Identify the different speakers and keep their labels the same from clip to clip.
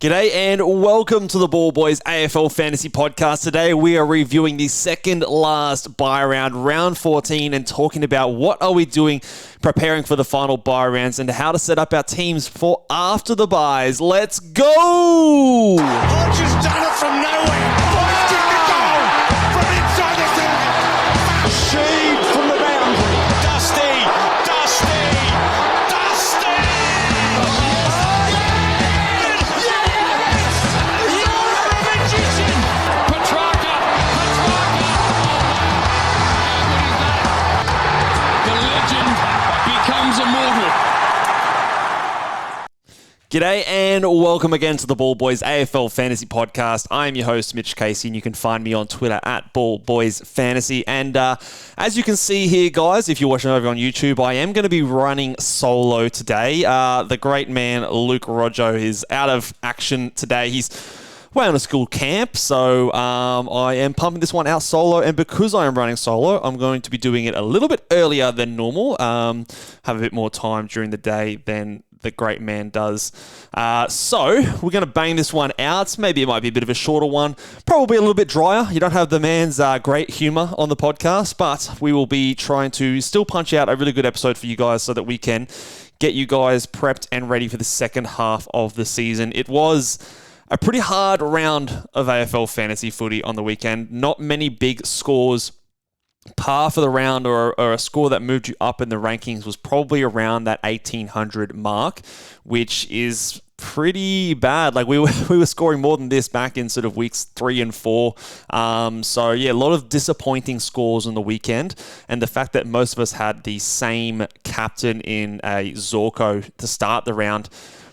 Speaker 1: G'day and welcome to the Ball Boys AFL Fantasy Podcast. Today we are reviewing the second last bye round, round 14, and talking about what are we doing preparing for the final bye rounds and how to set up our teams for after the byes. Let's go!
Speaker 2: Hodges done it from nowhere. Busted the goal from inside the centre. Sheed from the boundary. Dusty.
Speaker 1: G'day and welcome again to the Ball Boys AFL Fantasy Podcast. I am your host, Mitch Casey, and you can find me on Twitter at Ball Boys Fantasy. And as you can see here, guys, if you're watching over on YouTube, I am going to be running solo today. The great man, Luke Rojo, is out of action today. He's way on a school camp, so I am pumping this one out solo, and because I am running solo, I'm going to be doing it a little bit earlier than normal, have a bit more time during the day than the great man does. So we're going to bang this one out. Maybe it might be a bit of a shorter one, probably a little bit drier. You don't have the man's great humor on the podcast, but we will be trying to still punch out a really good episode for you guys so that we can get you guys prepped and ready for the second half of the season. It was a pretty hard round of AFL fantasy footy on the weekend. Not many big scores. Par for the round or a score that moved you up in the rankings was probably around that 1,800 mark, which is pretty bad. Like we were scoring more than this back in sort of weeks 3 and 4. So yeah, a lot of disappointing scores on the weekend. And the fact that most of us had the same captain in a Zorko to start the round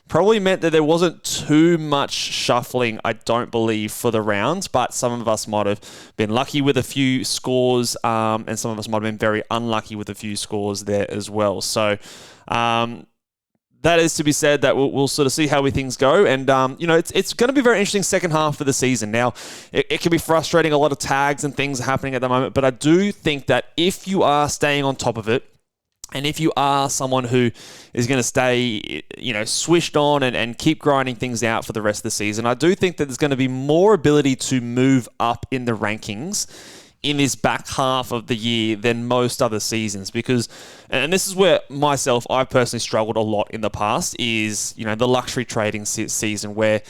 Speaker 1: probably meant that there wasn't too much shuffling, I don't believe, for the rounds, but some of us might have been lucky with a few scores, and some of us might have been very unlucky with a few scores there as well. So that is to be said that we'll sort of see how things go, and it's going to be a very interesting second half of the season. Now, it can be frustrating, a lot of tags and things are happening at the moment, but I do think that if you are staying on top of it, and if you are someone who is going to stay, swished on and keep grinding things out for the rest of the season, I do think that there's going to be more ability to move up in the rankings in this back half of the year than most other seasons. Because, and this is where I personally struggled a lot in the past, is, the luxury trading season where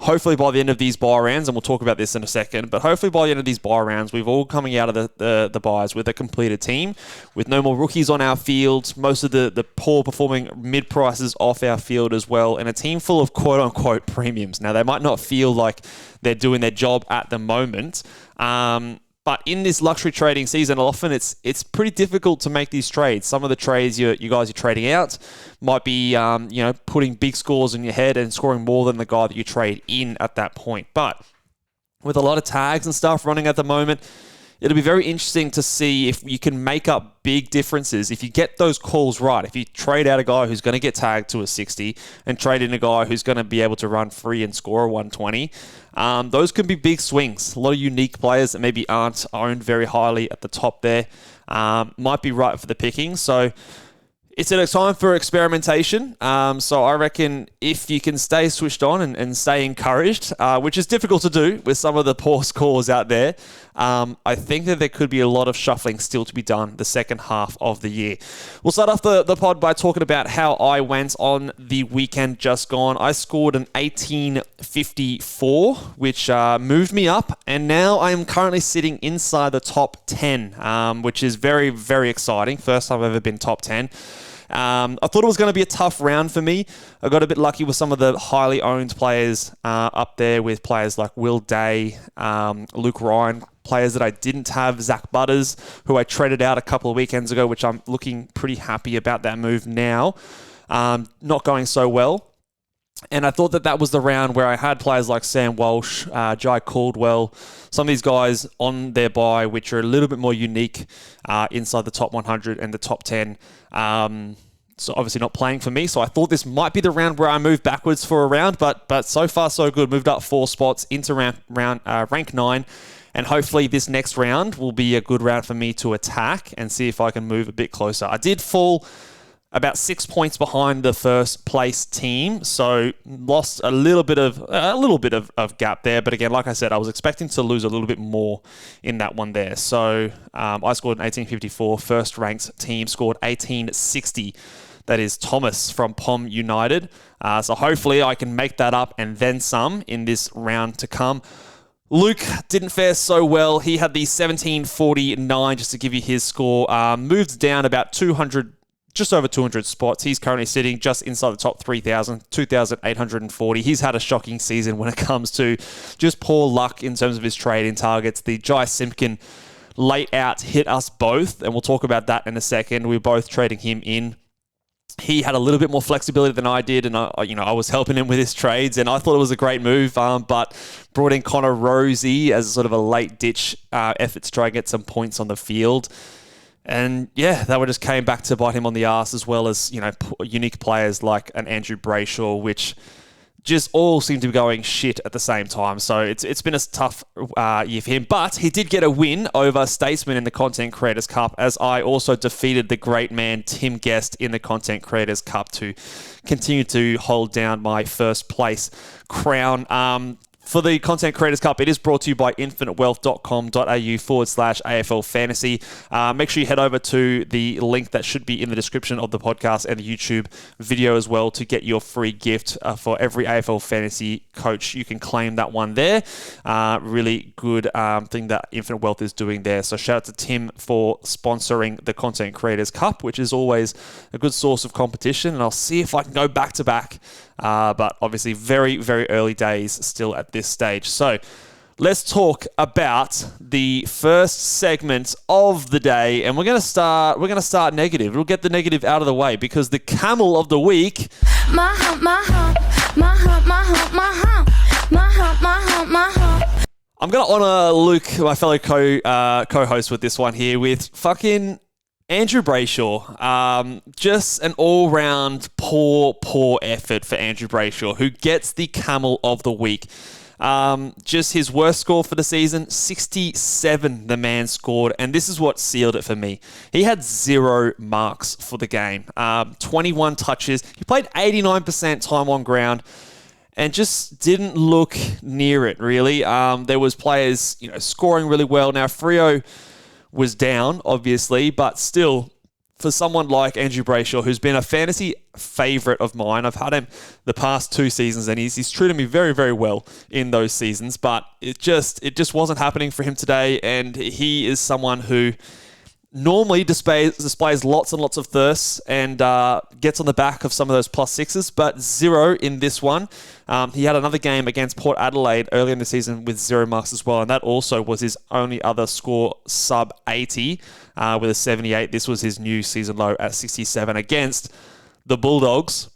Speaker 1: hopefully by the end of these bye rounds, and we'll talk about this in a second, but hopefully by the end of these bye rounds, we've all coming out of the byes with a completed team, with no more rookies on our field, most of the poor performing mid-prices off our field as well, and a team full of quote-unquote premiums. Now, they might not feel like they're doing their job at the moment, but in this luxury trading season, often it's pretty difficult to make these trades. Some of the trades you guys are trading out might be putting big scores in your head and scoring more than the guy that you trade in at that point. But with a lot of tags and stuff running at the moment, it'll be very interesting to see if you can make up big differences. If you get those calls right, if you trade out a guy who's going to get tagged to a 60 and trade in a guy who's going to be able to run free and score a 120, those can be big swings. A lot of unique players that maybe aren't owned very highly at the top there might be right for the picking. So it's a time for experimentation. So I reckon if you can stay switched on and stay encouraged, which is difficult to do with some of the poor scores out there, I think that there could be a lot of shuffling still to be done the second half of the year. We'll start off the pod by talking about how I went on the weekend just gone. I scored an 1854, which moved me up, and now I am currently sitting inside the top 10, which is very, very exciting. First time I've ever been top 10. I thought it was going to be a tough round for me. I got a bit lucky with some of the highly owned players up there, with players like Will Day, Luke Ryan, players that I didn't have, Zach Butters, who I traded out a couple of weekends ago, which I'm looking pretty happy about that move now. Not going so well. And I thought that was the round where I had players like Sam Walsh, Jai Caldwell, some of these guys on their bye, which are a little bit more unique inside the top 100 and the top 10. So obviously not playing for me. So I thought this might be the round where I moved backwards for a round, but so far so good. Moved up 4 spots into rank 9. And hopefully this next round will be a good round for me to attack and see if I can move a bit closer. I did fall about 6 points behind the first place team, so lost a little bit of gap there. But again, like I said, I was expecting to lose a little bit more in that one there. So I scored an 1854. First ranked team scored 1860. That is Thomas from Pom United. So hopefully I can make that up and then some in this round to come. Luke didn't fare so well. He had the 1749, just to give you his score. Moved down about 200. Just over 200 spots. He's currently sitting just inside the top 3,000, 2,840. He's had a shocking season when it comes to just poor luck in terms of his trading targets. The Jai Simpkin late out hit us both, and we'll talk about that in a second. We were both trading him in. He had a little bit more flexibility than I did, and I was helping him with his trades, and I thought it was a great move, but brought in Connor Rosie as sort of a late-ditch effort to try and get some points on the field. And yeah, that one just came back to bite him on the arse, as well as, unique players like an Andrew Brayshaw, which just all seem to be going shit at the same time. So it's been a tough year for him. But he did get a win over Statesman in the Content Creators Cup, as I also defeated the great man Tim Guest in the Content Creators Cup to continue to hold down my first place crown. For the Content Creators Cup, it is brought to you by infinitewealth.com.au/AFL Fantasy. Make sure you head over to the link that should be in the description of the podcast and the YouTube video as well to get your free gift for every AFL Fantasy coach. You can claim that one there. Really good thing that Infinite Wealth is doing there. So shout out to Tim for sponsoring the Content Creators Cup, which is always a good source of competition. And I'll see if I can go back to back. But obviously very, very early days still at this stage. So let's talk about the first segment of the day, and we're going to start negative. We'll get the negative out of the way, because the camel of the week,
Speaker 3: my hump, my hump, my hump, my hump, my hump, my hump, my hump, my hump.
Speaker 1: I'm going to honor Luke, my fellow co-host, with this one here, with fucking Andrew Brayshaw. Just an all-round poor effort for Andrew Brayshaw, who gets the camel of the week. Just his worst score for the season, 67 the man scored, and this is what sealed it for me. He had 0 marks for the game, 21 touches. He played 89% time on ground and just didn't look near it, really. There was players, scoring really well. Now, Freo was down, obviously, but still, for someone like Andrew Brayshaw, who's been a fantasy favourite of mine, I've had him the past 2 seasons, and he's treated me very, very well in those seasons, but it just wasn't happening for him today, and he is someone who normally displays lots and lots of thirst and gets on the back of some of those +6s, but 0 in this one. He had another game against Port Adelaide earlier in the season with 0 marks as well, and that also was his only other score sub 80 with a 78. This was his new season low at 67 against the Bulldogs,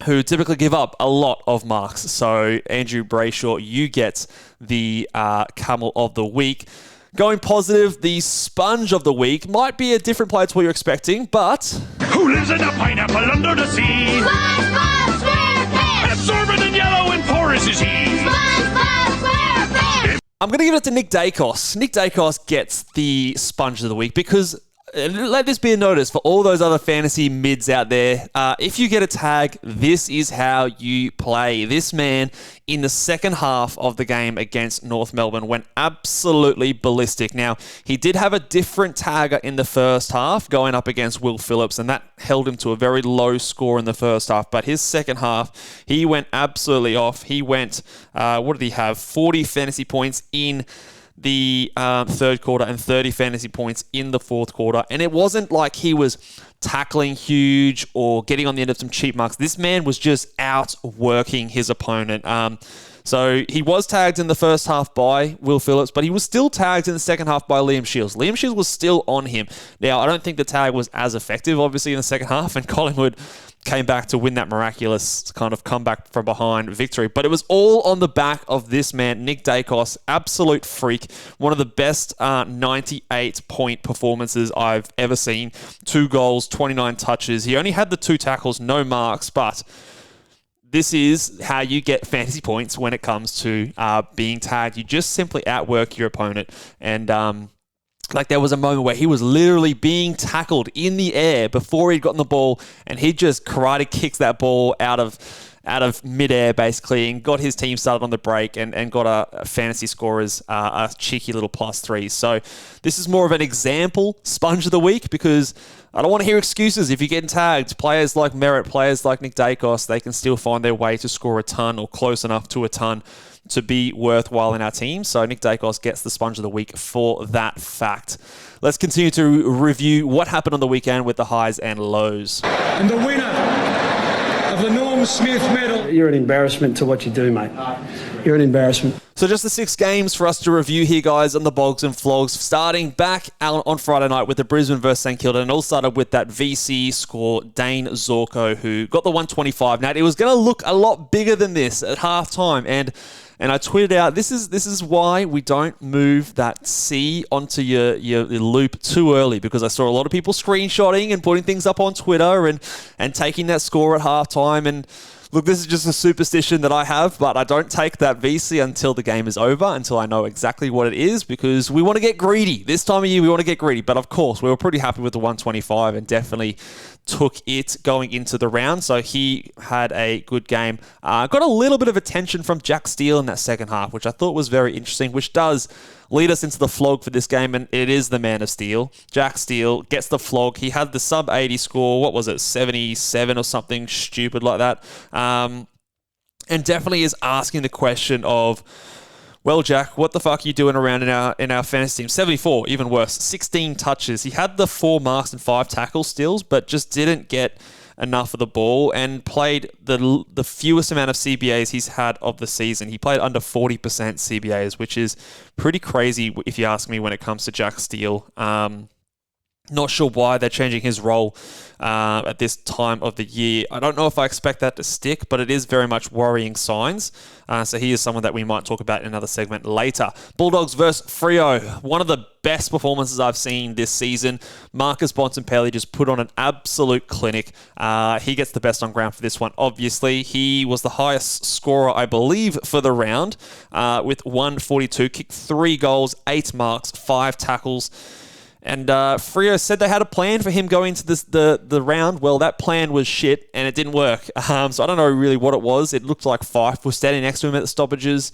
Speaker 1: who typically give up a lot of marks. So Andrew Brayshaw, you get the camel of the week. Going positive, the sponge of the week might be a different player to what you're expecting, but
Speaker 2: Who lives in a pineapple under the sea?
Speaker 3: SpongeBob SquarePants!
Speaker 2: Absorbent and yellow and porous is he.
Speaker 3: SpongeBob SquarePants!
Speaker 1: I'm going to give it to Nick Dacos. Nick Dacos gets the sponge of the week because, let this be a notice for all those other fantasy mids out there. If you get a tag, this is how you play. This man, in the second half of the game against North Melbourne, went absolutely ballistic. Now, he did have a different tagger in the first half going up against Will Phillips, and that held him to a very low score in the first half. But his second half, he went absolutely off. He went, what did he have? 40 fantasy points in the third quarter and 30 fantasy points in the fourth quarter. And it wasn't like he was tackling huge or getting on the end of some cheap marks. This man was just outworking his opponent. So he was tagged in the first half by Will Phillips, but he was still tagged in the second half by Liam Shields. Liam Shields was still on him. Now, I don't think the tag was as effective, obviously, in the second half, and Collingwood came back to win that miraculous kind of comeback from behind victory. But it was all on the back of this man, Nick Dacos, absolute freak. One of the best 98-point performances I've ever seen. 2 goals, 29 touches. He only had the 2 tackles, no marks, but this is how you get fantasy points when it comes to being tagged. You just simply outwork your opponent. And Like, there was a moment where he was literally being tackled in the air before he'd gotten the ball, and he just karate kicked that ball out of midair, basically, and got his team started on the break and got a fantasy scorers a cheeky little +3. So this is more of an example sponge of the week, because I don't want to hear excuses. If you're getting tagged, players like Merritt, players like Nick Dacos, they can still find their way to score a ton or close enough to a ton to be worthwhile in our team. So Nick Dacos gets the sponge of the week for that fact. Let's continue to review what happened on the weekend with the highs and lows.
Speaker 4: And the winner of the Norm Smith medal.
Speaker 5: You're an embarrassment to what you do, mate. You're an embarrassment.
Speaker 1: So just the 6 games for us to review here, guys, on the Bogs and Flogs, starting back out on Friday night with the Brisbane versus St Kilda, and all started with that VC score, Dane Zorko, who got the 125. Now, it was going to look a lot bigger than this at halftime, and I tweeted out, this is why we don't move that C onto your loop too early, because I saw a lot of people screenshotting and putting things up on Twitter and taking that score at halftime. And look, this is just a superstition that I have, but I don't take that VC until the game is over, until I know exactly what it is, because we want to get greedy. This time of year, we want to get greedy. But of course, we were pretty happy with the 125 and definitely took it going into the round. So he had a good game. Got a little bit of attention from Jack Steele in that second half, which I thought was very interesting, which does lead us into the flog for this game, and it is the man of steel. Jack Steele gets the flog. He had the sub-80 score. What was it? 77 or something stupid like that. And definitely is asking the question of, well, Jack, what the fuck are you doing around in our fantasy team? 74, even worse. 16 touches. He had the 4 marks and 5 tackle steals, but just didn't get enough of the ball and played the fewest amount of CBAs he's had of the season. He played under 40% CBAs, which is pretty crazy if you ask me when it comes to Jack Steele. Not sure why they're changing his role at this time of the year. I don't know if I expect that to stick, but it is very much worrying signs. So he is someone that we might talk about in another segment later. Bulldogs versus Freo. One of the best performances I've seen this season. Marcus Bontempelli just put on an absolute clinic. He gets the best on ground for this one, obviously. He was the highest scorer, I believe, for the round with 142. Kicked 3 goals, 8 marks, 5 tackles. And Freo said they had a plan for him going into the round. Well, that plan was shit, and it didn't work. So I don't know really what it was. It looked like Fife was standing next to him at the stoppages,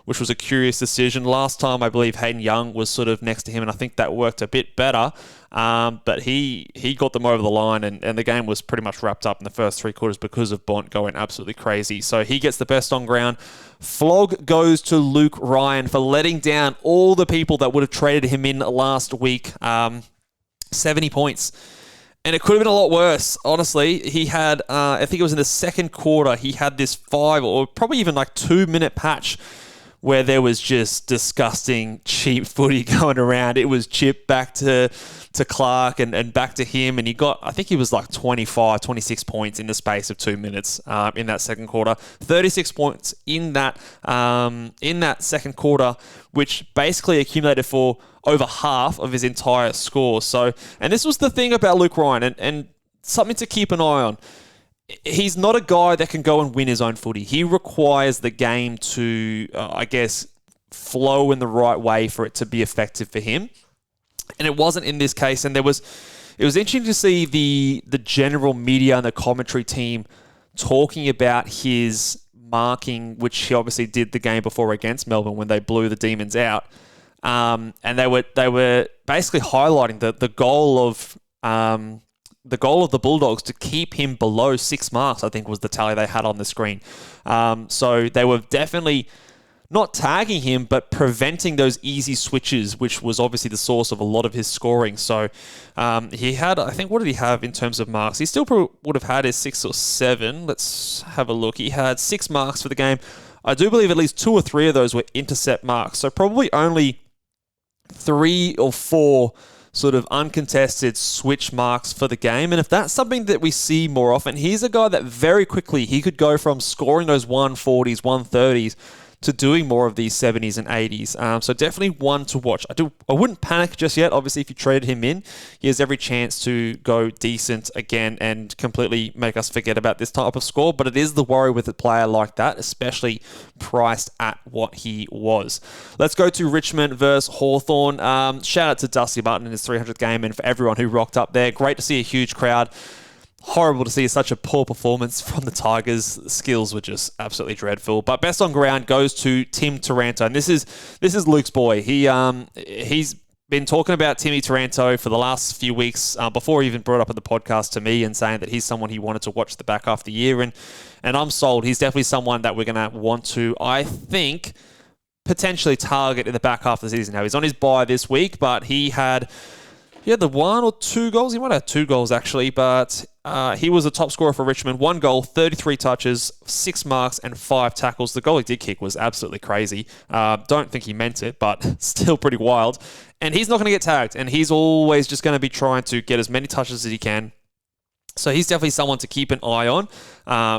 Speaker 1: which was a curious decision. Last time, I believe Hayden Young was sort of next to him, and I think that worked a bit better. But he got them over the line, and the game was pretty much wrapped up in the first 3 quarters because of Bont going absolutely crazy. So he gets the best on ground. Flog goes to Luke Ryan for letting down all the people that would have traded him in last week. 70 points. And it could have been a lot worse, honestly. He had, I think it was in the second quarter, he had this 5 or probably even like 2-minute patch where there was just disgusting cheap footy going around. It was chipped back to Clark and back to him, and he got, I think he was like 25, 26 points in the space of 2 minutes in that second quarter. 36 points in that second quarter, which basically accumulated for over half of his entire score. So, and this was the thing about Luke Ryan, and something to keep an eye on. He's not a guy that can go and win his own footy. He requires the game to, flow in the right way for it to be effective for him. And it wasn't in this case. And it was interesting to see the general media and the commentary team talking about his marking, which he obviously did the game before against Melbourne when they blew the Demons out. And they were basically highlighting the goal of the Bulldogs to keep him below 6 marks, I think was the tally they had on the screen. So they were definitely not tagging him, but preventing those easy switches, which was obviously the source of a lot of his scoring. So he had, I think, what did he have in terms of marks? He still probably would have had his 6 or 7. Let's have a look. He had 6 marks for the game. I do believe at least 2 or 3 of those were intercept marks. So probably only 3 or 4 sort of uncontested switch marks for the game. And if that's something that we see more often, he's a guy that very quickly he could go from scoring those 140s, 130s to doing more of these 70s and 80s. So definitely one to watch. I wouldn't panic just yet. Obviously, if you traded him in, he has every chance to go decent again and completely make us forget about this type of score. But it is the worry with a player like that, especially priced at what he was. Let's go to Richmond versus Hawthorn. Shout out to Dusty Martin in his 300th game and for everyone who rocked up there. Great to see a huge crowd. Horrible to see such a poor performance from the Tigers. The skills were just absolutely dreadful. But best on ground goes to Tim Taranto, and this is Luke's boy. He's been talking about Timmy Taranto for the last few weeks before he even brought up in the podcast to me and saying that he's someone he wanted to watch the back half of the year, and I'm sold. He's definitely someone that we're going to want to, I think, potentially target in the back half of the season. Now he's on his bye this week, but he had the 1 or 2 goals. He might have 2 goals actually, but he was a top scorer for Richmond. 1 goal, 33 touches, 6 marks, and 5 tackles. The goal he did kick was absolutely crazy. Don't think he meant it, but still pretty wild. And he's not going to get tagged, and he's always just going to be trying to get as many touches as he can. So he's definitely someone to keep an eye on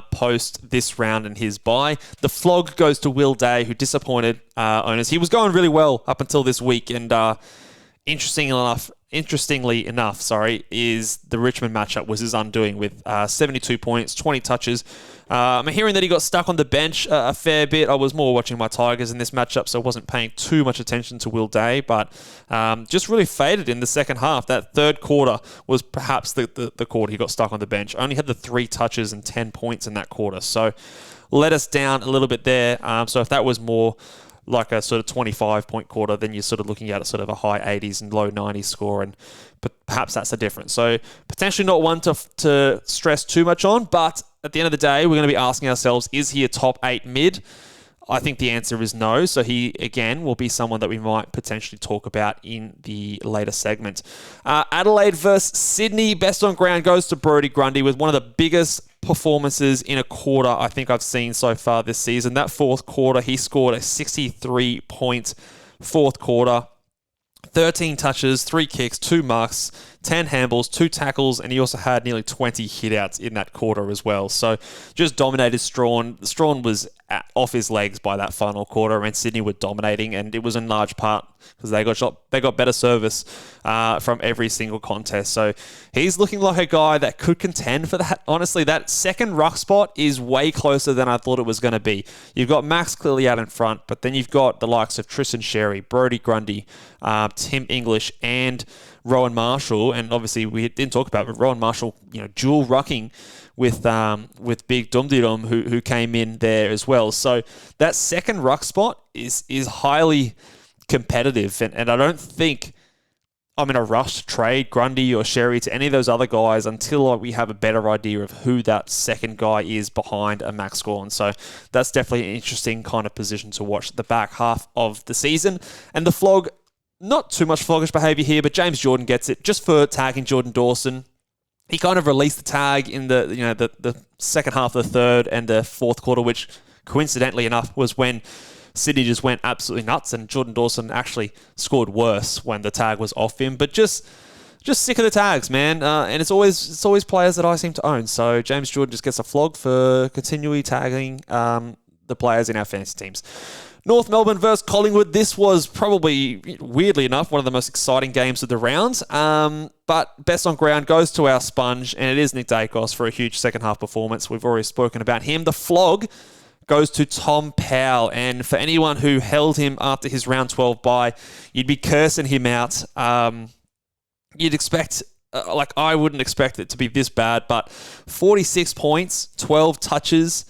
Speaker 1: post this round in his bye. The flog goes to Will Day, who disappointed owners. He was going really well up until this week, and Interestingly enough, is the Richmond matchup was his undoing with 72 points, 20 touches. I'm hearing that he got stuck on the bench a fair bit. I was more watching my Tigers in this matchup, so I wasn't paying too much attention to Will Day, but just really faded in the second half. That third quarter was perhaps the quarter he got stuck on the bench. Only had the 3 touches and 10 points in that quarter, so let us down a little bit there. So if that was more like a sort of 25-point quarter, then you're sort of looking at a sort of a high 80s and low 90s score, and perhaps that's the difference. So potentially not one to stress too much on, but at the end of the day, we're going to be asking ourselves, is he a top 8 mid? I think the answer is no. So he, again, will be someone that we might potentially talk about in the later segment. Adelaide versus Sydney. Best on ground goes to Brodie Grundy with one of the biggest performances in a quarter I think I've seen so far this season. That fourth quarter, he scored a 63-point fourth quarter. 13 touches, 3 kicks, 2 marks, 10 handballs, 2 tackles, and he also had nearly 20 hitouts in that quarter as well. So just dominated Strawn. Strawn was off his legs by that final quarter, and Sydney were dominating, and it was in large part because they got better service from every single contest. So he's looking like a guy that could contend for that. Honestly, that second ruck spot is way closer than I thought it was going to be. You've got Max clearly out in front, but then you've got the likes of Tristan Sherry, Brodie Grundy, Tim English, and Rowan Marshall, and obviously we didn't talk about it, but Rowan Marshall, dual rucking with Big Dum-Dee-Dum who came in there as well. So that second ruck spot is highly competitive, and I don't think I'm in a rush to trade Grundy or Sherry to any of those other guys until we have a better idea of who that second guy is behind a Max Gawn. So that's definitely an interesting kind of position to watch the back half of the season. And the flog, not too much floggish behaviour here, but James Jordan gets it just for tagging Jordan Dawson. He kind of released the tag in the second half of the third and the fourth quarter, which coincidentally enough was when Sydney just went absolutely nuts, and Jordan Dawson actually scored worse when the tag was off him. But just sick of the tags, man. And it's always players that I seem to own. So James Jordan just gets a flog for continually tagging the players in our fantasy teams. North Melbourne versus Collingwood. This was probably, weirdly enough, one of the most exciting games of the round. But best on ground goes to our sponge, and it is Nick Dacos for a huge second half performance. We've already spoken about him. The flog goes to Tom Powell, and for anyone who held him after his round 12 bye, you'd be cursing him out. You'd expect, I wouldn't expect it to be this bad, but 46 points, 12 touches,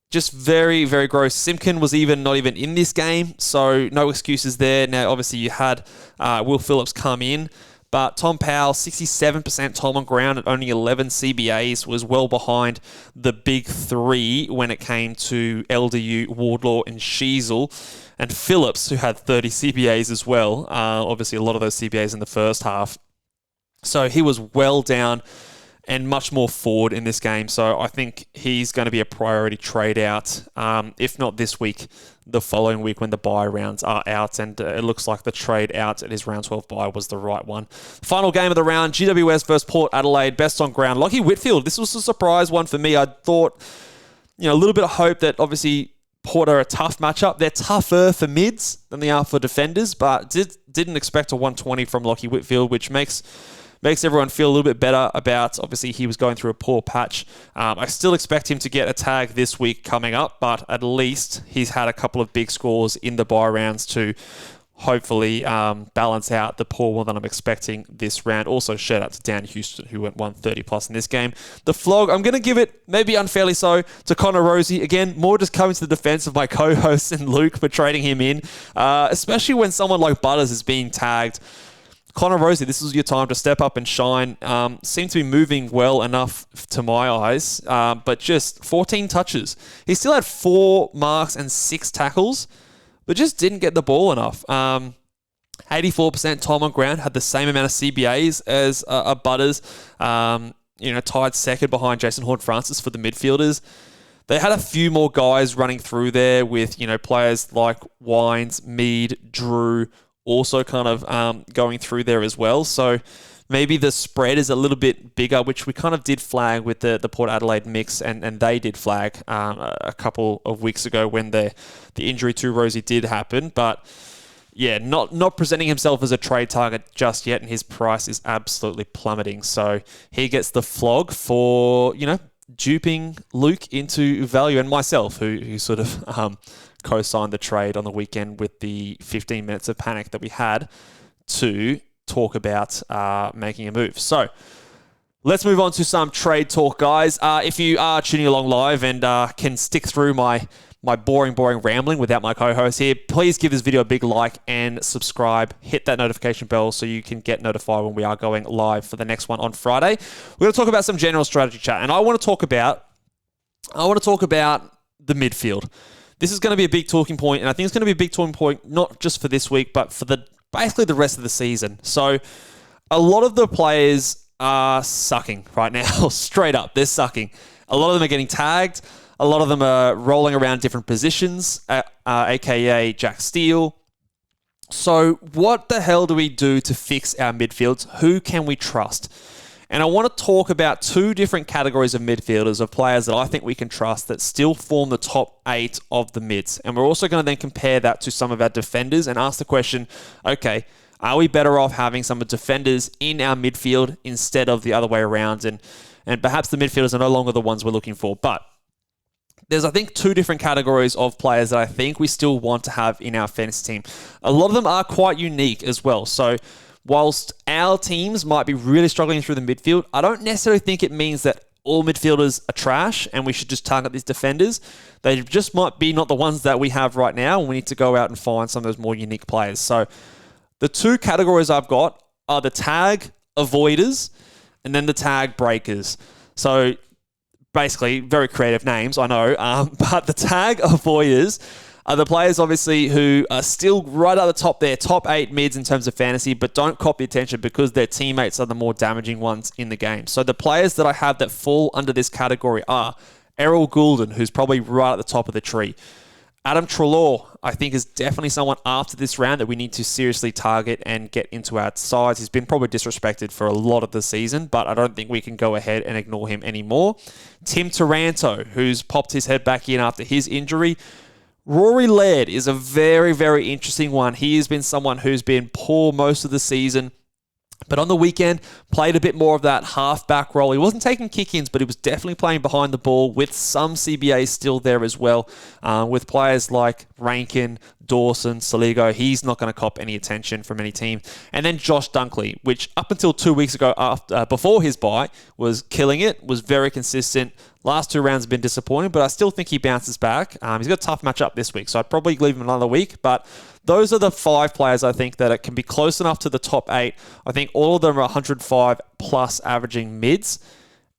Speaker 1: just very, very gross. Simpkin was not even in this game, so no excuses there. Now, obviously, you had Will Phillips come in, but Tom Powell, 67% time on ground at only 11 CBAs, was well behind the big three when it came to LDU, Wardlaw, and Sheasel. And Phillips, who had 30 CBAs as well. Obviously, a lot of those CBAs in the first half. So he was well down and much more forward in this game. So I think he's going to be a priority trade out, if not this week, the following week when the bye rounds are out. And it looks like the trade out at his round 12 bye was the right one. Final game of the round, GWS versus Port Adelaide, best on ground. Lachie Whitfield, this was a surprise one for me. I thought, a little bit of hope that obviously Port are a tough matchup. They're tougher for mids than they are for defenders, but didn't expect a 120 from Lachie Whitfield, which makes everyone feel a little bit better about, obviously, he was going through a poor patch. I still expect him to get a tag this week coming up, but at least he's had a couple of big scores in the bye rounds to hopefully balance out the poor one that I'm expecting this round. Also, shout out to Dan Houston, who went 130 plus in this game. The flog, I'm going to give it, maybe unfairly so, to Connor Rosie. Again, more just coming to the defense of my co-hosts and Luke for trading him in, especially when someone like Butters is being tagged. Connor Rosie, this is your time to step up and shine. Seemed to be moving well enough to my eyes, but just 14 touches. He still had 4 marks and 6 tackles, but just didn't get the ball enough. 84% time on ground, had the same amount of CBAs as Butters. Tied second behind Jason Horne-Francis for the midfielders. They had a few more guys running through there with, players like Wines, Mead, Drew, also kind of going through there as well. So maybe the spread is a little bit bigger, which we kind of did flag with the Port Adelaide mix, and they did flag a couple of weeks ago when the injury to Rosie did happen. But yeah, not presenting himself as a trade target just yet, and his price is absolutely plummeting. So he gets the flog for, duping Luke into value, and myself, who sort of co-signed the trade on the weekend with the 15 minutes of panic that we had to talk about making a move. So let's move on to some trade talk, guys. If you are tuning along live and can stick through my boring rambling without my co-host here, please give this video a big like and subscribe. Hit that notification bell so you can get notified when we are going live for the next one on Friday. We're going to talk about some general strategy chat, and I want to talk about the midfield. This is going to be a big talking point, and I think it's going to be a big talking point not just for this week, but for basically the rest of the season. So a lot of the players are sucking right now. Straight up, they're sucking. A lot of them are getting tagged. A lot of them are rolling around different positions, aka Jack Steele. So what the hell do we do to fix our midfields? Who can we trust? And I want to talk about 2 different categories of midfielders, of players that I think we can trust that still form the top 8 of the mids. And we're also going to then compare that to some of our defenders and ask the question, okay, are we better off having some defenders in our midfield instead of the other way around? And perhaps the midfielders are no longer the ones we're looking for. But there's, I think, 2 different categories of players that I think we still want to have in our fantasy team. A lot of them are quite unique as well. So whilst our teams might be really struggling through the midfield, I don't necessarily think it means that all midfielders are trash and we should just target these defenders. They just might be not the ones that we have right now, and we need to go out and find some of those more unique players. So the 2 categories I've got are the tag avoiders and then the tag breakers. So basically, very creative names, I know, but the tag avoiders are the players, obviously, who are still right at the top there, top 8 mids in terms of fantasy, but don't cop the attention because their teammates are the more damaging ones in the game. So the players that I have that fall under this category are Errol Goulden, who's probably right at the top of the tree. Adam Treloar, I think, is definitely someone after this round that we need to seriously target and get into our sides. He's been probably disrespected for a lot of the season, but I don't think we can go ahead and ignore him anymore. Tim Taranto, who's popped his head back in after his injury. Rory Laird is a very, very interesting one. He has been someone who's been poor most of the season, but on the weekend, played a bit more of that half-back role. He wasn't taking kick-ins, but he was definitely playing behind the ball with some CBAs still there as well, with players like Rankin, Dawson, Saligo. He's not going to cop any attention from any team. And then Josh Dunkley, which up until 2 weeks ago, before his bye, was killing it, was very consistent. Last 2 rounds have been disappointing, but I still think he bounces back. He's got a tough matchup this week, so I'd probably leave him another week. But those are the 5 players I think that it can be close enough to the top 8. I think all of them are 105 plus averaging mids,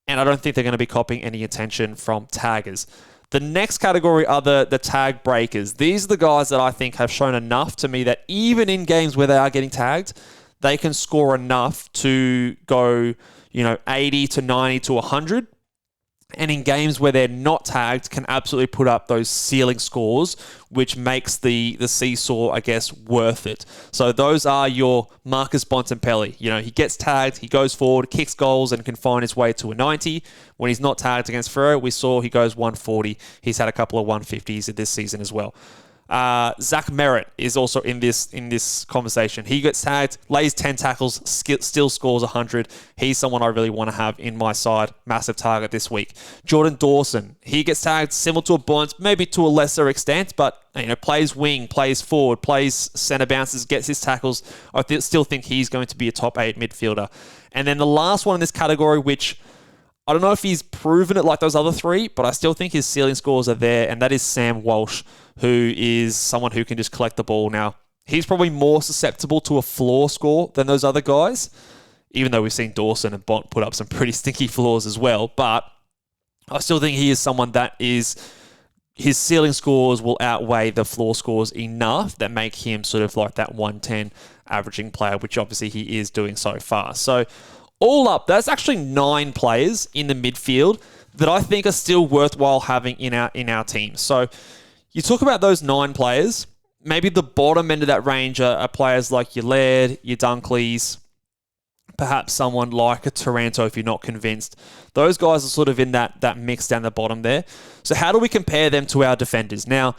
Speaker 1: and I don't think they're going to be copying any attention from taggers. The next category are the tag breakers. These are the guys that I think have shown enough to me that even in games where they are getting tagged, they can score enough to go, 80 to 90 to 100. and in games where they're not tagged can absolutely put up those ceiling scores, which makes the seesaw, I guess, worth it. So those are your Marcus Bontempelli. He gets tagged, he goes forward, kicks goals, and can find his way to a 90. When he's not tagged against Freo, we saw he goes 140. He's had a couple of 150s this season as well. Zach Merritt is also in this conversation. He gets tagged, lays 10 tackles, still scores 100. He's someone I really want to have in my side. Massive target this week. Jordan Dawson, he gets tagged similar to a Burns, maybe to a lesser extent, but plays wing, plays forward, plays centre bounces, gets his tackles. I still think he's going to be a top 8 midfielder. And then the last one in this category, which I don't know if he's proven it like those other three, but I still think his ceiling scores are there, and that is Sam Walsh, who is someone who can just collect the ball. Now, he's probably more susceptible to a floor score than those other guys, even though we've seen Dawson and Bont put up some pretty stinky floors as well. But I still think he is someone that his ceiling scores will outweigh the floor scores enough that make him sort of like that 110 averaging player, which obviously he is doing so far. So all up, that's actually 9 players in the midfield that I think are still worthwhile having in our team. So you talk about those 9 players, maybe the bottom end of that range are players like your Laird, your Dunkleys, perhaps someone like a Taranto if you're not convinced. Those guys are sort of in that mix down the bottom there. So how do we compare them to our defenders? Now,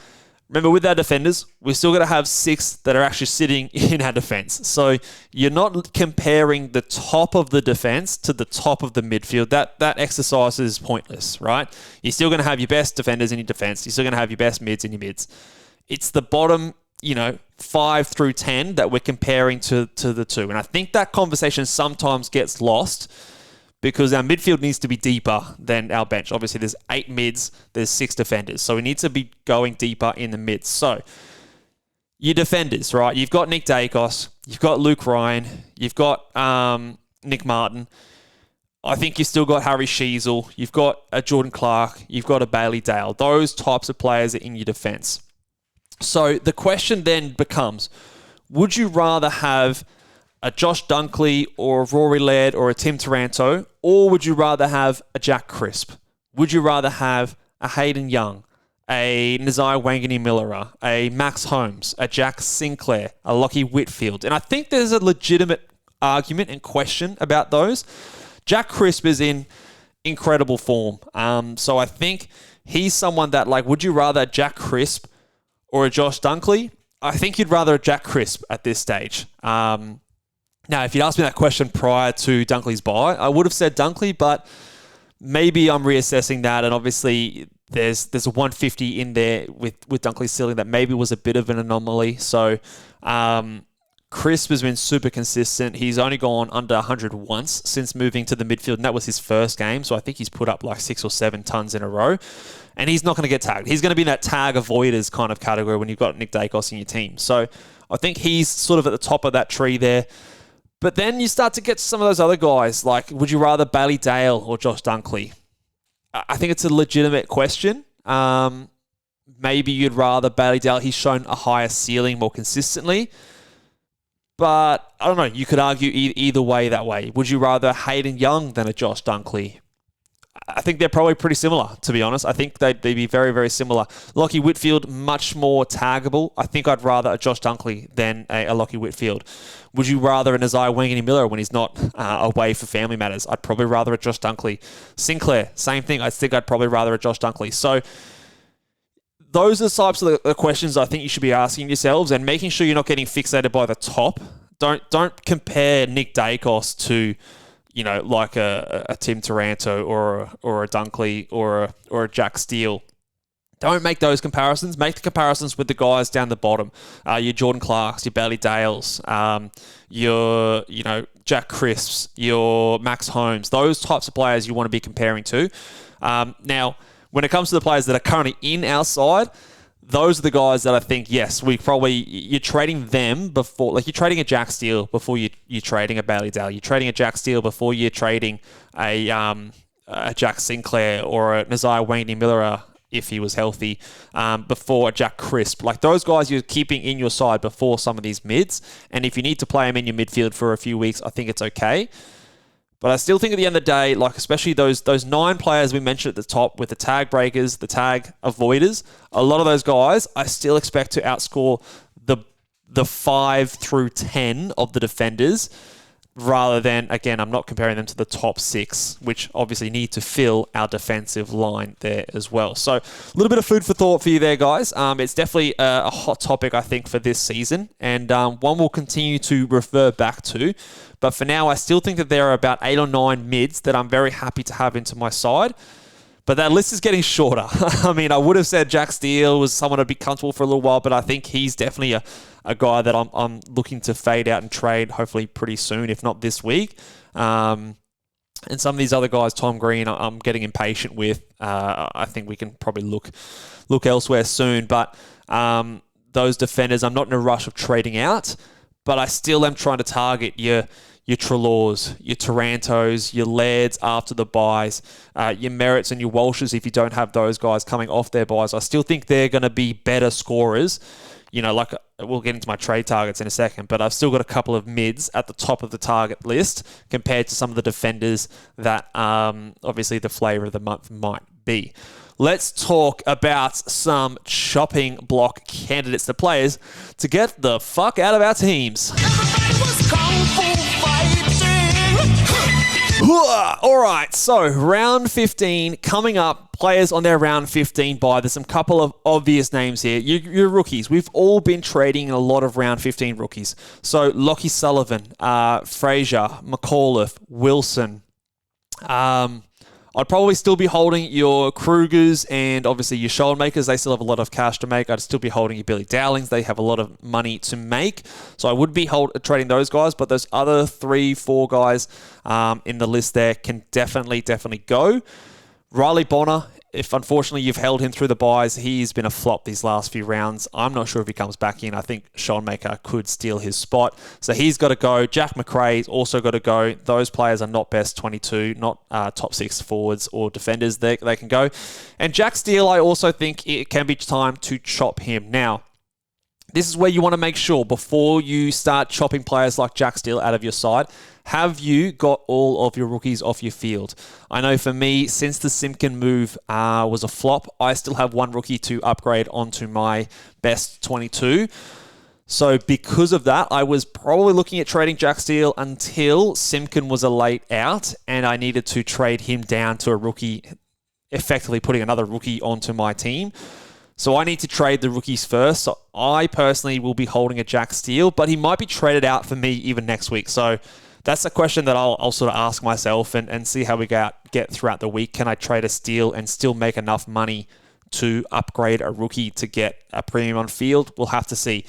Speaker 1: remember, with our defenders, we're still going to have 6 that are actually sitting in our defence. So you're not comparing the top of the defence to the top of the midfield. That exercise is pointless, right? You're still going to have your best defenders in your defence. You're still going to have your best mids in your mids. It's the bottom, 5 through 10 that we're comparing to the two. And I think that conversation sometimes gets lost because our midfield needs to be deeper than our bench. Obviously, there's 8 mids, there's 6 defenders. So we need to be going deeper in the mids. So your defenders, right? You've got Nick Dacos, you've got Luke Ryan, you've got Nick Martin. I think you've still got Harry Sheasel, you've got a Jordan Clark, you've got a Bailey Dale. Those types of players are in your defence. So the question then becomes, would you rather have a Josh Dunkley or a Rory Laird or a Tim Taranto, or would you rather have a Jack Crisp? Would you rather have a Hayden Young, a Nazai Wangani-Millera, a Max Holmes, a Jack Sinclair, a Lockie Whitfield? And I think there's a legitimate argument and question about those. Jack Crisp is in incredible form. So I think he's someone that, would you rather a Jack Crisp or a Josh Dunkley? I think you'd rather a Jack Crisp at this stage. Now, if you'd asked me that question prior to Dunkley's buy, I would have said Dunkley, but maybe I'm reassessing that. And obviously, there's a 150 in there with Dunkley's ceiling that maybe was a bit of an anomaly. So, Crisp has been super consistent. He's only gone under 100 once since moving to the midfield, and that was his first game. So I think he's put up 6 or 7 tons in a row. And he's not going to get tagged. He's going to be in that tag avoiders kind of category when you've got Nick Dacos in your team. So I think he's sort of at the top of that tree there. But then you start to get to some of those other guys, would you rather Bailey Dale or Josh Dunkley? I think it's a legitimate question. Maybe you'd rather Bailey Dale. He's shown a higher ceiling more consistently. But I don't know. You could argue either way that way. Would you rather Hayden Young than a Josh Dunkley? I think they're probably pretty similar, to be honest. I think they'd be very, very similar. Lockie Whitfield, much more taggable. I think I'd rather a Josh Dunkley than a Lockie Whitfield. Would you rather a Nazai Wangani-Millera when he's not away for family matters? I'd probably rather a Josh Dunkley. Sinclair, same thing. I think I'd probably rather a Josh Dunkley. So those are the types of the questions I think you should be asking yourselves and making sure you're not getting fixated by the top. Don't compare Nick Dacos to a Tim Taranto or a Dunkley or a Jack Steele. Don't make those comparisons. Make the comparisons with the guys down the bottom. Your Jordan Clarks, your Bailey Dales, your Jack Crisps, your Max Holmes. Those types of players you want to be comparing to. Now, when it comes to the players that are currently in our side, those are the guys that I think, yes, you're trading them before, you're trading a Jack Steele before you're trading a Bailey Dale. You're trading a Jack Steele before you're trading a Jack Sinclair or a Nazai Wangani-Millera if he was healthy, before a Jack Crisp. Those guys you're keeping in your side before some of these mids. And if you need to play them in your midfield for a few weeks, I think it's okay. But I still think at the end of the day, like especially those 9 players we mentioned at the top with the tag breakers, the tag avoiders, a lot of those guys, I still expect to outscore the 5 through 10 of the defenders, rather than, again, I'm not comparing them to the top 6, which obviously need to fill our defensive line there as well. So a little bit of food for thought for you there, guys. It's definitely a hot topic, I think, for this season, and one we'll continue to refer back to. But for now, I still think that there are about 8 or 9 mids that I'm very happy to have into my side. But that list is getting shorter. I mean, I would have said Jack Steele was someone I'd be comfortable for a little while, but I think he's definitely a guy that I'm looking to fade out and trade hopefully pretty soon, if not this week. And some of these other guys, Tom Green, I'm getting impatient with. I think we can probably look elsewhere soon. But those defenders, I'm not in a rush of trading out, but I still am trying to target your Trelaws, your Tarantos, your Lairds after the buys, your Merritts and your Walshes if you don't have those guys coming off their buys. I still think they're going to be better scorers. You know, like we'll get into my trade targets in a second, but I've still got a couple of mids at the top of the target list compared to some of the defenders that obviously the flavour of the month might be. Let's talk about some chopping block candidates, the players, to get the fuck out of our teams. All right, so round 15 coming up. Players on their round 15 bye. There's some couple of obvious names here. Your rookies. We've all been trading a lot of round 15 rookies. So Lockie Sullivan, Fraser, McAuliffe, Wilson. I'd probably still be holding your Krugers and obviously your Shoalmakers. They still have a lot of cash to make. I'd still be holding your Billy Dowlings. They have a lot of money to make. So I would be trading those guys, but those other 3-4 guys in the list there can definitely go. Riley Bonner, if unfortunately you've held him through the buys, he's been a flop these last few rounds. I'm not sure if he comes back in. I think Shoalmaker could steal his spot. So he's got to go. Jack McRae's also got to go. Those players are not best 22, not top 6 forwards or defenders. They can go. And Jack Steele, I also think it can be time to chop him. Now, this is where you want to make sure before you start chopping players like Jack Steele out of your side, have you got all of your rookies off your field? I know for me, since the Simpkin move was a flop, I still have one rookie to upgrade onto my best 22. So because of that, I was probably looking at trading Jack Steele until Simpkin was a late out and I needed to trade him down to a rookie, effectively putting another rookie onto my team. So I need to trade the rookies first. So I personally will be holding a Jack Steele, but he might be traded out for me even next week. So that's a question that I'll sort of ask myself and see how we get throughout the week. Can I trade a Steele and still make enough money to upgrade a rookie to get a premium on field? We'll have to see.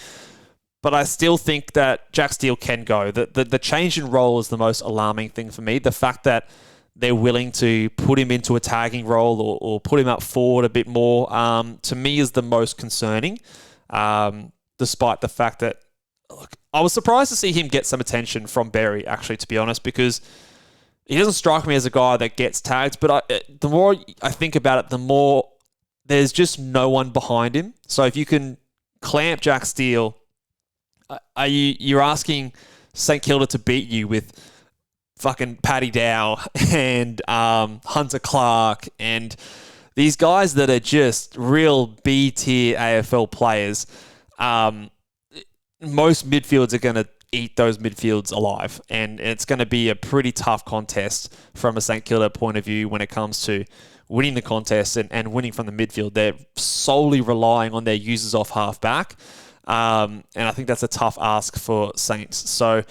Speaker 1: But I still think that Jack Steele can go. The change in role is the most alarming thing for me. The fact that they're willing to put him into a tagging role or put him up forward a bit more, to me is the most concerning, despite the fact that, look, I was surprised to see him get some attention from Berry, actually, to be honest, because he doesn't strike me as a guy that gets tagged, but the more I think about it, the more there's just no one behind him. So if you can clamp Jack Steele, you're asking St Kilda to beat you with fucking Paddy Dow and Hunter Clark and these guys that are just real B-tier AFL players. Most midfields are going to eat those midfields alive, and it's going to be a pretty tough contest from a St Kilda point of view when it comes to winning the contest and winning from the midfield. They're solely relying on their users off half-back, and I think that's a tough ask for Saints. So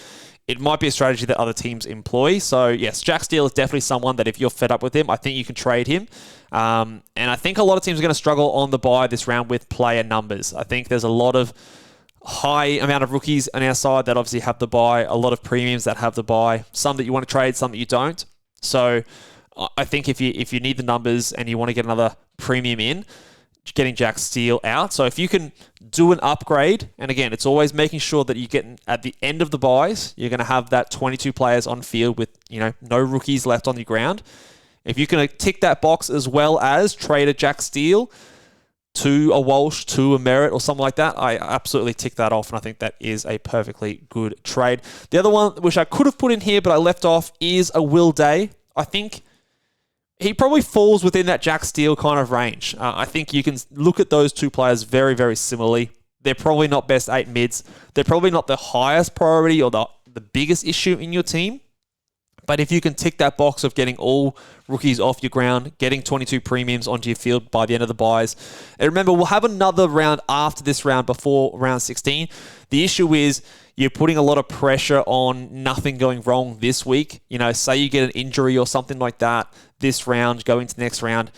Speaker 1: it might be a strategy that other teams employ. So yes, Jack Steele is definitely someone that if you're fed up with him, I think you can trade him. And I think a lot of teams are going to struggle on the bye this round with player numbers. I think there's a lot of high amount of rookies on our side that obviously have the buy, a lot of premiums that have the buy, some that you want to trade, some that you don't. So I think if you need the numbers and you want to get another premium in, getting Jack Steele out. So if you can do an upgrade, and again, it's always making sure that you get at the end of the buys, you're going to have that 22 players on field with, no rookies left on the ground. If you can tick that box as well as trade a Jack Steele, to a Walsh, to a Merritt or something like that, I absolutely tick that off, and I think that is a perfectly good trade. The other one, which I could have put in here, but I left off, is a Will Day. I think he probably falls within that Jack Steele kind of range. I think you can look at those two players very, very similarly. They're probably not best 8 mids. They're probably not the highest priority or the biggest issue in your team. But if you can tick that box of getting all rookies off your ground, getting 22 premiums onto your field by the end of the buys. And remember, we'll have another round after this round before round 16. The issue is you're putting a lot of pressure on nothing going wrong this week. You know, say you get an injury or something like that this round, go into the next round.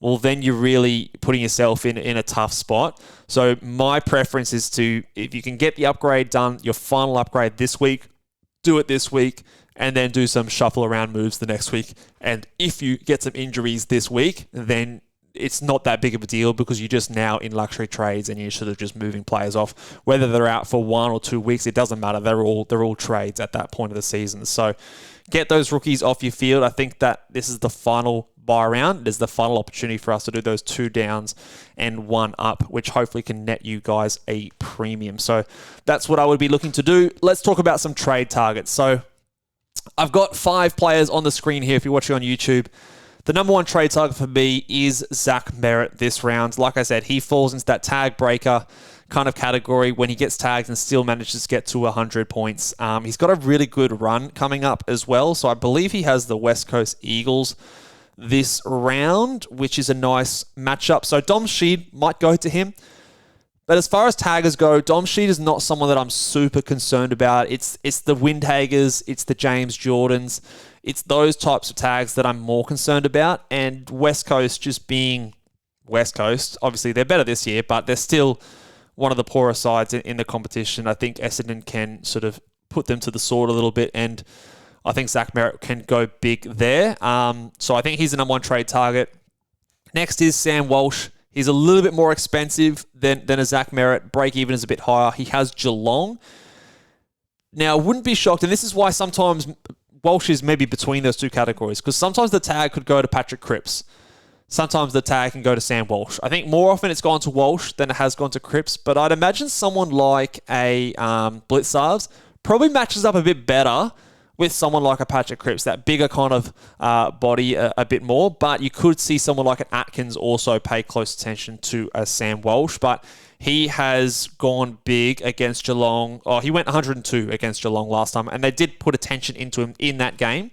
Speaker 1: Well, then you're really putting yourself in a tough spot. So my preference is to, if you can get the upgrade done, your final upgrade this week, do it this week, and then do some shuffle around moves the next week. And if you get some injuries this week, then it's not that big of a deal because you're just now in luxury trades and you're sort of just moving players off. Whether they're out for 1 or 2 weeks, it doesn't matter. They're all trades at that point of the season. So get those rookies off your field. I think that this is the final buy round. It is the final opportunity for us to do those 2 downs and 1 up, which hopefully can net you guys a premium. So that's what I would be looking to do. Let's talk about some trade targets. So I've got 5 players on the screen here if you're watching on YouTube. The number 1 trade target for me is Zach Merritt this round. Like I said, he falls into that tag breaker kind of category when he gets tagged and still manages to get to 100 points. He's got a really good run coming up as well. So I believe he has the West Coast Eagles this round, which is a nice matchup. So Dom Sheed might go to him. But as far as taggers go, Dom Sheed is not someone that I'm super concerned about. It's the Windhagers, it's the James Jordans, it's those types of tags that I'm more concerned about. And West Coast just being West Coast, obviously they're better this year, but they're still one of the poorer sides in the competition. I think Essendon can sort of put them to the sword a little bit, and I think Zach Merritt can go big there. So I think he's the number 1 trade target. Next is Sam Walsh. He's a little bit more expensive than a Zach Merritt. Break even is a bit higher. He has Geelong. Now, I wouldn't be shocked, and this is why sometimes Walsh is maybe between those 2 categories, because sometimes the tag could go to Patrick Cripps. Sometimes the tag can go to Sam Walsh. I think more often it's gone to Walsh than it has gone to Cripps, but I'd imagine someone like a Blitzarves probably matches up a bit better with someone like a Patrick Cripps, that bigger kind of body a bit more. But you could see someone like an Atkins also pay close attention to a Sam Walsh. But he has gone big against Geelong. Oh, he went 102 against Geelong last time, and they did put attention into him in that game.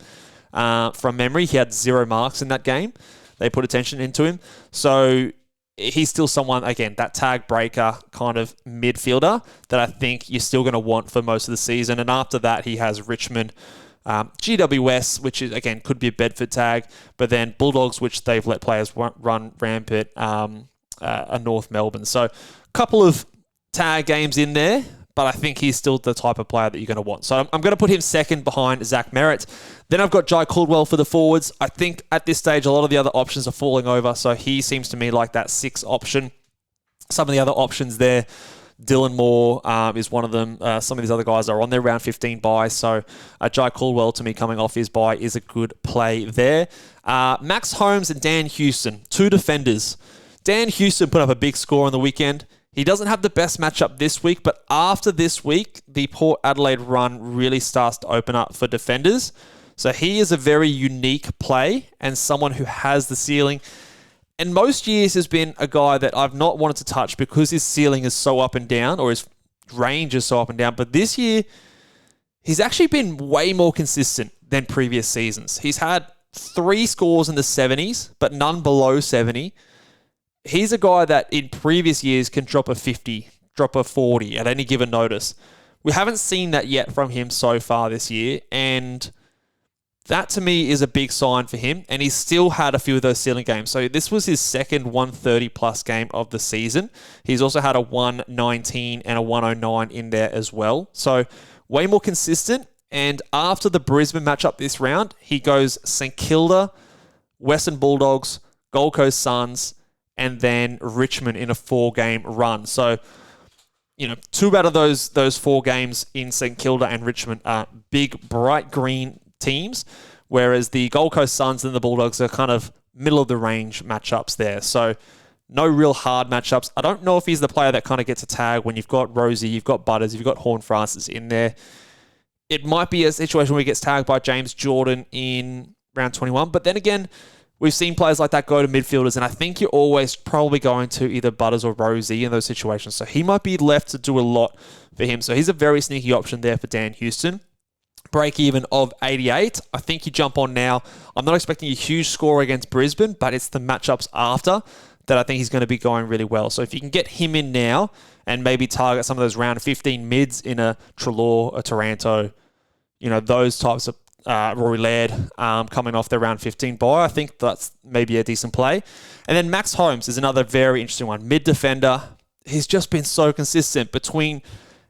Speaker 1: From memory, he had 0 marks in that game. They put attention into him. So he's still someone, again, that tag breaker kind of midfielder that I think you're still going to want for most of the season. And after that, he has Richmond, GWS, which is, again, could be a Bedford tag, but then Bulldogs, which they've let players run rampant, North Melbourne. So a couple of tag games in there, but I think he's still the type of player that you're going to want. So I'm going to put him second behind Zach Merritt. Then I've got Jai Caldwell for the forwards. I think at this stage, a lot of the other options are falling over, so he seems to me like that 6 option. Some of the other options there, Dylan Moore is one of them. Some of these other guys are on their round 15 buy, so Jai Caldwell, to me, coming off his buy is a good play there. Max Holmes and Dan Houston, 2 defenders. Dan Houston put up a big score on the weekend. He doesn't have the best matchup this week, but after this week, the Port Adelaide run really starts to open up for defenders. So he is a very unique play and someone who has the ceiling. And most years has been a guy that I've not wanted to touch because his ceiling is so up and down, or his range is so up and down. But this year, he's actually been way more consistent than previous seasons. He's had 3 scores in the 70s, but none below 70. He's a guy that in previous years can drop a 50, drop a 40 at any given notice. We haven't seen that yet from him so far this year, and that to me is a big sign for him, and he's still had a few of those ceiling games. So this was his second 130 plus game of the season. He's also had a 119 and a 109 in there as well. So way more consistent, and after the Brisbane matchup this round, he goes St Kilda, Western Bulldogs, Gold Coast Suns, and then Richmond in a 4-game run. So, 2 out of those 4 games in St Kilda and Richmond are big, bright green teams, whereas the Gold Coast Suns and the Bulldogs are kind of middle of the range matchups there. So No real hard matchups. I don't know if he's the player that kind of gets a tag when you've got Rosie, you've got Butters, you've got Horn Francis in there. It might be a situation where he gets tagged by James Jordan in round 21. But then again, we've seen players like that go to midfielders, and I think you're always probably going to either Butters or Rosie in those situations. So he might be left to do a lot for him. So he's a very sneaky option there for Dan Houston. Break even of 88. I think you jump on now. I'm not expecting a huge score against Brisbane, but it's the matchups after that I think he's going to be going really well. So if you can get him in now and maybe target some of those round 15 mids in a Treloar, a Taranto, those types of Rory Laird coming off their round 15 bye, I think that's maybe a decent play. And then Max Holmes is another very interesting one. Mid defender. He's just been so consistent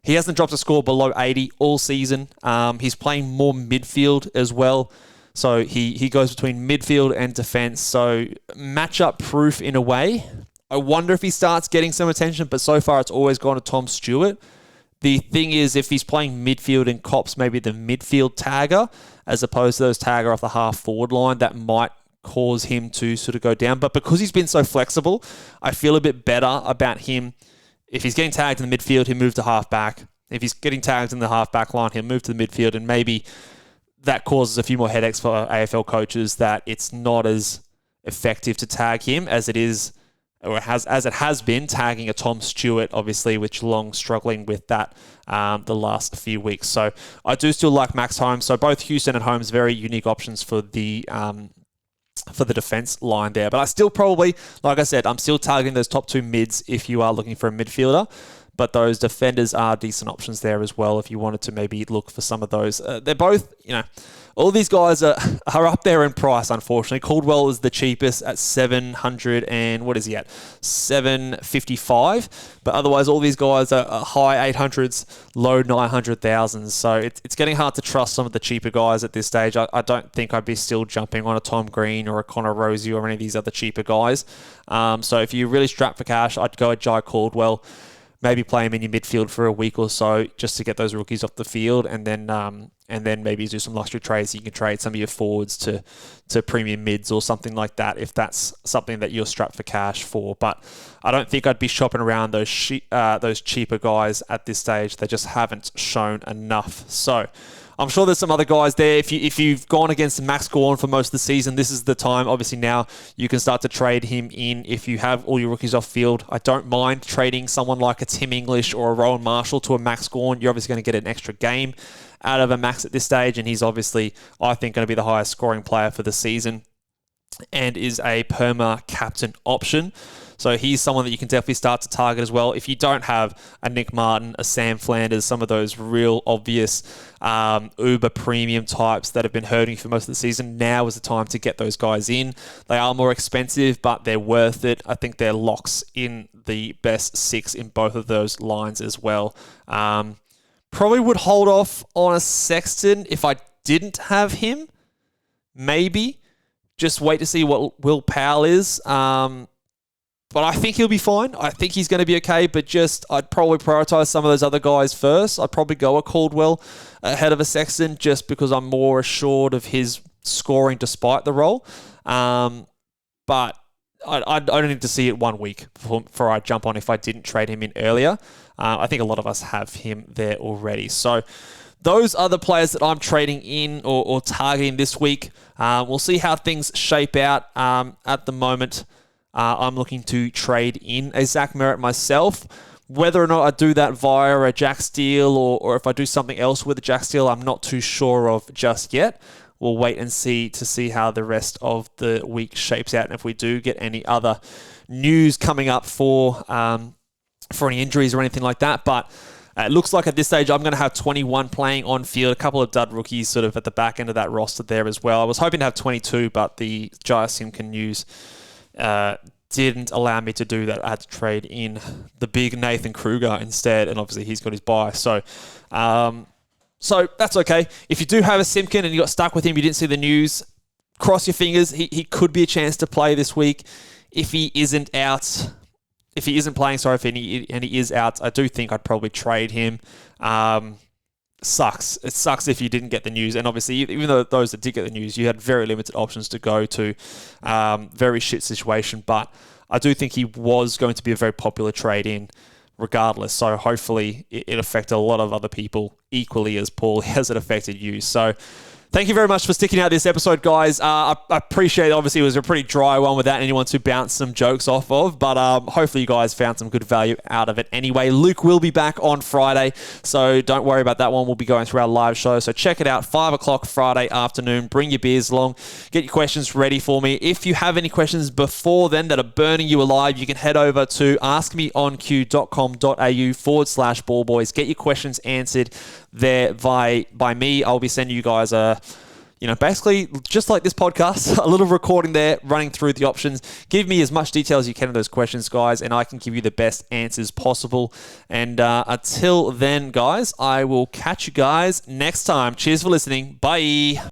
Speaker 1: he hasn't dropped a score below 80 all season. He's playing more midfield as well. So he goes between midfield and defense. So matchup proof in a way. I wonder if he starts getting some attention, but so far it's always gone to Tom Stewart. The thing is, if he's playing midfield and cops maybe the midfield tagger, as opposed to those tagger off the half forward line, that might cause him to sort of go down. But because he's been so flexible, I feel a bit better about him. If he's getting tagged in the midfield, he'll move to half back. If he's getting tagged in the half back line, he'll move to the midfield, and maybe that causes a few more headaches for AFL coaches that it's not as effective to tag him as it is, or as it has been tagging a Tom Stewart, obviously, with Geelong struggling with that the last few weeks. So I do still like Max Holmes. So both Houston and Holmes, very unique options for the defense line there. But I still probably, like I said, I'm still targeting those top two mids if you are looking for a midfielder. But those defenders are decent options there as well if you wanted to maybe look for some of those. They're both, all these guys are up there in price, unfortunately. Caldwell is the cheapest at 700 and what is he at? 755. But otherwise, all these guys are high 800s, low 900,000s. So it's getting hard to trust some of the cheaper guys at this stage. I don't think I'd be still jumping on a Tom Green or a Connor Rosie or any of these other cheaper guys. So if you're really strapped for cash, I'd go at Jai Caldwell. Maybe play him in your midfield for a week or so just to get those rookies off the field, and then maybe do some luxury trades. You can trade some of your forwards to premium mids or something like that if that's something that you're strapped for cash for. But I don't think I'd be shopping around those cheaper guys at this stage. They just haven't shown enough. So I'm sure there's some other guys there. If you've gone against Max Gawn for most of the season, this is the time. Obviously now you can start to trade him in if you have all your rookies off field. I don't mind trading someone like a Tim English or a Rowan Marshall to a Max Gawn. You're obviously going to get an extra game out of a Max at this stage, and he's obviously, I think, going to be the highest scoring player for the season and is a perma captain option. So he's someone that you can definitely start to target as well. If you don't have a Nick Martin, a Sam Flanders, some of those real obvious uber premium types that have been hurting for most of the season, now is the time to get those guys in. They are more expensive, but they're worth it. I think they're locks in the best six in both of those lines as well. Probably would hold off on a Sexton if I didn't have him. Maybe. Just wait to see what Will Powell is. But I think he'll be fine. I think he's going to be okay, but I'd probably prioritise some of those other guys first. I'd probably go a Caldwell ahead of a Sexton just because I'm more assured of his scoring despite the role. But I don't need to see it 1 week before I jump on if I didn't trade him in earlier. I think a lot of us have him there already. So those are the players that I'm trading in or targeting this week. We'll see how things shape out at the moment. I'm looking to trade in a Zach Merritt myself. Whether or not I do that via a Jack Steele or if I do something else with a Jack Steele, I'm not too sure of just yet. We'll wait and see how the rest of the week shapes out, and if we do get any other news coming up for any injuries or anything like that. But it looks like at this stage I'm going to have 21 playing on field, a couple of dud rookies sort of at the back end of that roster there as well. I was hoping to have 22, but the Jai Simkin news didn't allow me to do that. I had to trade in the big Nathan Kruger instead, and obviously he's got his bye. So that's okay. If you do have a Simkin and you got stuck with him, you didn't see the news, cross your fingers. He could be a chance to play this week. If he isn't out, if he isn't playing, and he is out, I do think I'd probably trade him. Sucks. It sucks if you didn't get the news. And obviously, even though those that did get the news, you had very limited options to go to. Very shit situation. But I do think he was going to be a very popular trade in regardless. So hopefully it affected a lot of other people equally as poorly as it affected you. So thank you very much for sticking out this episode, guys. I appreciate it. Obviously, it was a pretty dry one without anyone to bounce some jokes off of, but hopefully you guys found some good value out of it anyway. Luke will be back on Friday, so don't worry about that one. We'll be going through our live show, so check it out, 5 o'clock Friday afternoon. Bring your beers along. Get your questions ready for me. If you have any questions before then that are burning you alive, you can head over to askmeonq.com.au/ballboys. Get your questions answered there by me. I'll be sending you guys basically just like this podcast, a little recording there running through the options. Give me as much detail as you can of those questions, guys, and I can give you the best answers possible. And until then, guys, I will catch you guys next time. Cheers for listening. Bye.